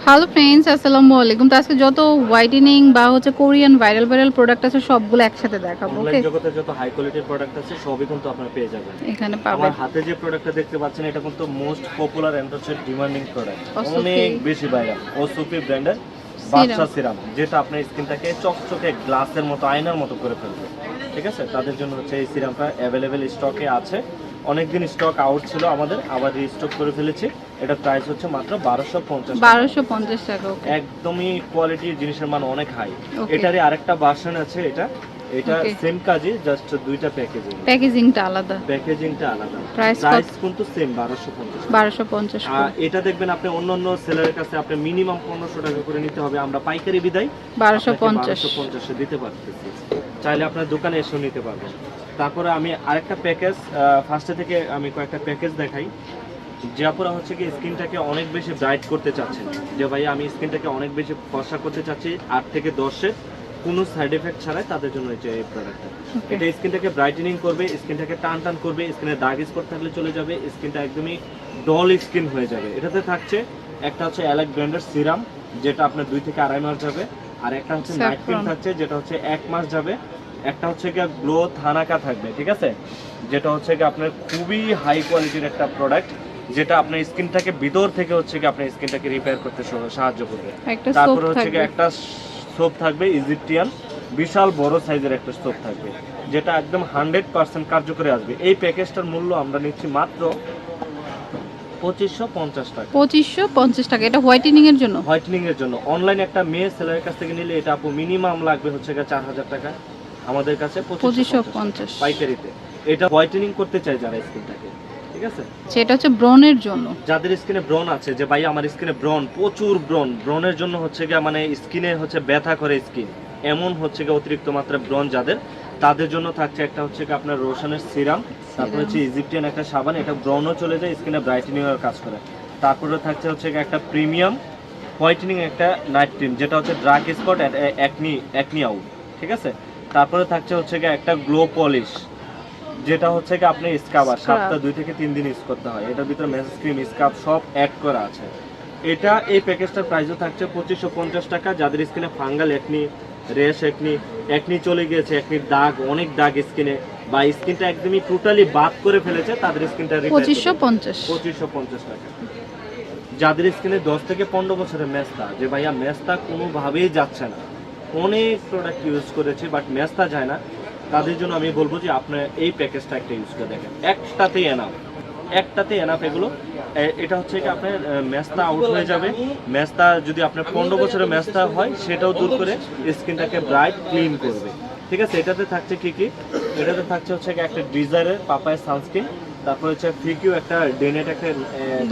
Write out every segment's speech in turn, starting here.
Hello friends, আসসালামু আলাইকুম। তো আজকে যত হোয়াইটেনিং বা হচ্ছে কোরিয়ান ভাইরাল প্রোডাক্ট আছে সবগুলো একসাথে দেখাবো। অনলাইন ওকে, জগতে যত হাই কোয়ালিটির প্রোডাক্ট আছে সবই কিন্তু আপনারা পেয়ে যাবেন। এখানে আমার পাবেন। হাতে যে প্রোডাক্টটা দেখতে পাচ্ছেন এটা কিন্তু মোস্ট পপুলার এন্ড হচ্ছে ডিমান্ডিং প্রোডাক্ট, ওসুফি। অনেক বেশি ভাইরাল। ওসুফি ব্র্যান্ডের বাদশা সিরাম, যেটা আপনার স্কিনটাকে চকচকে গ্লাসের মতো আয়নার মতো করে ফেলবে। ঠিক আছে, তাদের জন্য হচ্ছে এই সিরামটা অ্যাভেলেবেল স্টকে আছে। অনেকদিন স্টক আউট ছিল আমাদের, আবার রিস্টক করে ফেলেছি। এটা প্রাইস হচ্ছে মাত্র 1250 টাকা। 1250 টাকা। ওকে, একদমই কোয়ালিটির জিনিসের মান অনেক হাই। Okay. এটারই আরেকটা ভার্সন আছে, এটা Okay. সেম কাজই, জাস্ট দুইটা প্যাকেজিং, প্যাকেজিংটা আলাদা। প্যাকেজিংটা আলাদা। প্রাইস কিন্তু সেম 1250। 1250 এটা দেখবেন আপনি অন্য সেলারের কাছে আপনি মিনিমাম 1500 টাকা করে নিতে হবে, আমরা পাইকারি বিদায় 1250 এ দিতে পারতেছি। চাইলে আপনার দোকানে এসেও নিতে পারবেন। তারপরে আমি আরেকটা প্যাকেজ, ফার্স্টে থেকে আমি কয়েকটা প্যাকেজ দেখাই। যে আপনারা হচ্ছে কি স্কিনটাকে অনেক বেশি ব্রাইট করতে চাচ্ছেন, যে ভাই আমি স্কিনটাকে অনেক বেশি ফর্সা করতে চাচ্ছি 8 থেকে 10-এর কোনো সাইড এফেক্ট ছাড়াই, তাদের জন্য হচ্ছে এই প্রোডাক্টটা। এটা স্কিনটাকে ব্রাইটেনিং করবে, স্কিনটাকে টান টান করবে, স্কিনে দাগ স্পট থাকলে চলে যাবে, স্কিনটা একদমই ডল স্কিন হয়ে যাবে। এটাতে থাকছে একটা হচ্ছে অ্যালেক ব্র্যান্ডের সিরাম, যেটা আপনার 2 থেকে আড়াই মাস যাবে। আর একটা হচ্ছে নাইট ক্রিম থাকছে, যেটা হচ্ছে 1 মাস যাবে। একটা হচ্ছে গিয়ে গ্লো থানাকা থাকবে, ঠিক আছে, যেটা হচ্ছে গিয়ে আপনার খুবই হাই কোয়ালিটির একটা প্রোডাক্ট, যেটা আপনার স্কিনটাকে ভিতর থেকে হচ্ছে কি আপনার স্কিনটাকে রিপেয়ার করতে সাহায্য করবে। তারপরে হচ্ছে কি একটা সোপ থাকবে ইজিপ্টিয়ান, বিশাল বড় সাইজের একটা সোপ থাকবে, যেটা একদম 100% কার্যকরী আসবে। এই প্যাকেজটার মূল্য আমরা নিচ্ছি মাত্র 2550 টাকা। 2550 টাকা। এটা হোয়াইটেনিং এর জন্য। হোয়াইটেনিং এর জন্য অনলাইন একটা মেয়ে সেলারের কাছ থেকে নিলে এটা আপু মিনিমাম লাগবে হচ্ছে 4000 টাকা, আমাদের কাছে 2550 পাইকারিতে। এটা হোয়াইটেনিং করতে চাই যারা স্কিনটাকে, ঠিক আছে, সেটা হচ্ছে ব্রনের জন্য। যাদের স্কিনে ব্রন আছে, যে ভাই আমার স্কিনে প্রচুর ব্রনের জন্য হচ্ছে গিয়ে মানে স্কিনে হচ্ছে ব্যথা করে স্কিন, এমন হচ্ছে গিয়ে অতিরিক্ত মাত্রায় ব্রন যাদের, তাদের জন্য থাকছে একটা হচ্ছে গিয়ে আপনার রোশনের সিরাম, তারপর হচ্ছে ইজিপ্টিয়ান একটা সাবান, এটা ব্রনও চলে যায়, স্কিনে ব্রাইটেনিং এর কাজ করে। তারপরে থাকছে হচ্ছে গিয়ে একটা প্রিমিয়াম হোয়াইটেনিং একটা নাইট ক্রিম, যেটা হচ্ছে ড্রাগ স্পট একনি আউট, ঠিক আছে। তারপরে থাকছে হচ্ছে গিয়ে একটা গ্লো পলিশ, যেটা হচ্ছে কি আপনি স্কাবার সপ্তাহে 2 থেকে 3 দিন ইউজ করতে হয়। এটার ভিতরে মেসেজ ক্রিম, স্কাব সব অ্যাড করা আছে। এটা এই প্যাকেজটার প্রাইসও থাকছে 2550 টাকা। যাদের স্কিনে ফাঙ্গাল একনি, রেশ একনি চলে গিয়েছে, একনির দাগ, অনেক দাগ স্কিনে, বা স্কিনটা একদমই টোটালি বাদ করে ফেলেছে, তাদের স্কিনটা 2550 টাকা। যাদের স্কিনে 10 থেকে 15 বছরের মেস্তা, যে ভাইয়া মেস্তা কোনোভাবেই যাচ্ছে না, অনেক প্রোডাক্ট ইউজ করেছে বাট মেস্তা যায় না, তাদের জন্য আমি বলবো যে আপনার এই প্যাকেজটা একটা ইউজ করে দেখেন। একটাতেই এনাফ এগুলো। এটা হচ্ছে কি আপনার মেস্তা আউট হয়ে যাবে। মেস্তা যদি আপনার 15 বছরের মেস্তা হয় সেটাও দূর করে স্কিনটাকে ব্রাইট ক্লিন করবে, ঠিক আছে। এটাতে থাকছে কি এটাতে থাকছে হচ্ছে একটা ডিজায়ারের পাপায়া সানস্ক্রিন, তারপর হচ্ছে ফিকিউ একটা ডেনেট একটা,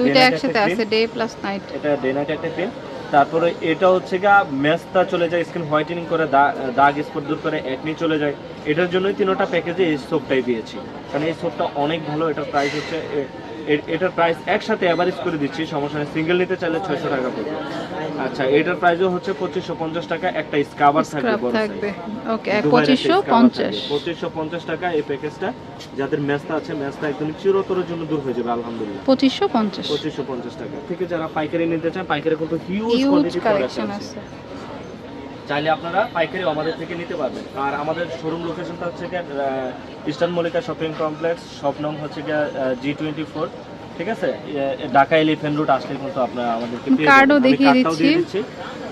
দুইটা একসাথে আছে, ডে প্লাস নাইট। এটা ডে নাইট একটা ক্রিম। তারপরে এটা হচ্ছে গা মেস্তা চলে যায়, স্কিন হোয়াইটেনিং করে, দাগ স্পট দূর করে, একনি চলে যায়। এটার জন্যই 3টা প্যাকেজে এই সোপটাই দিয়েছি, কারণ এই সোপটা অনেক ভালো। এটার প্রাইস হচ্ছে এটার প্রাইস একসাথে অ্যাভারেজ করে দিচ্ছি, সমস্যা নেই, সিঙ্গেল নিতে চাইলে 600 টাকা পড়বে। আচ্ছা, এটার প্রাইসও হচ্ছে 2550 টাকা। একটা স্কাবার থাকবে বড় সাইজ। ওকে, 2550 টাকা এই প্যাকেজটা। যাদের মেস্তা আছে, মেস্তা একদম চিরতরের জন্য দূর হয়ে যাবে আলহামদুলিল্লাহ। 2550 টাকা থেকে যারা পাইকারি নিতে চান, পাইকারি কিন্তু হিউজ কোয়ান্টিটি কালেকশন আছে, চাইলে আপনারা পাইকারি আমাদের থেকে নিতে পারবেন। আর আমাদের শোরুম লোকেশনটা হচ্ছে eastern Mallika shopping complex, shop নং হচ্ছে G24, ঠিক আছে। ঢাকা এলিফ্যান্ট রোড আসলে কিন্তু আপনারা আমাদেরকে কার্ডও দেখিয়ে দিচ্ছি।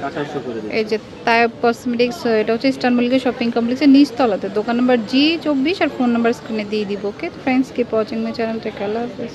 কার্ডটা শো করে দিচ্ছি। এই যে তায়েব কসমেটিক্স, এটা হচ্ছে ইস্টার্ন মল্লিকা শপিং কমপ্লেক্সের নিচতলাতে, দোকান নাম্বার G24 আর ফোন নাম্বার স্ক্রিনে দিয়ে দিব। Okay friends, keep watching my channel, take care, আল্লাহ হাফেজ।